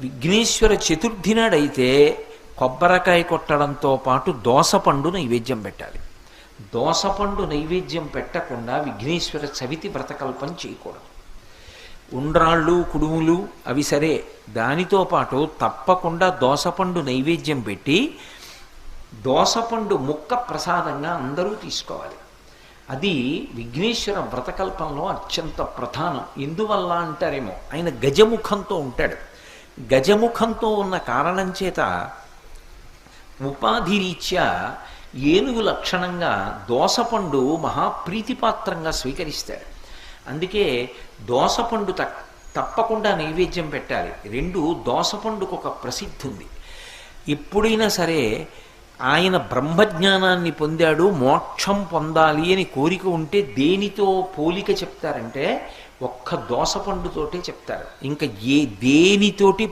విఘ్నేశ్వర చతుర్థి నాడైతే కొబ్బరికాయ కొట్టడంతో పాటు దోసపండు నైవేద్యం పెట్టాలి. దోసపండు నైవేద్యం పెట్టకుండా విఘ్నేశ్వర చవితి వ్రతకల్పం చేయకూడదు. ఉండ్రాళ్ళు కుడుములు అవి సరే, దానితో పాటు తప్పకుండా దోసపండు నైవేద్యం పెట్టి దోసపండు ముక్క ప్రసాదంగా అందరూ తీసుకోవాలి. అది విఘ్నేశ్వర వ్రతకల్పంలో అత్యంత ప్రధానం. ఎందువల్ల అంటారేమో, ఆయన గజముఖంతో ఉంటాడు. గజముఖంతో ఉన్న కారణం చేత ఉపాధిరీత్యా ఏనుగు లక్షణంగా దోసపండు మహాప్రీతిపాత్రంగా స్వీకరిస్తాడు. అందుకే దోసపండు తప్పకుండా నైవేద్యం పెట్టాలి. రెండు, దోసపండుకు ఒక ప్రసిద్ధి ఉంది. ఎప్పుడైనా సరే ఆయన బ్రహ్మజ్ఞానాన్ని పొందాడు, మోక్షం పొందాలి అని కోరిక ఉంటే దేనితో పోలిక చెప్తారంటే ఒక్క దోసపండుతోటే చెప్తారు. ఇంకా దేనితోటి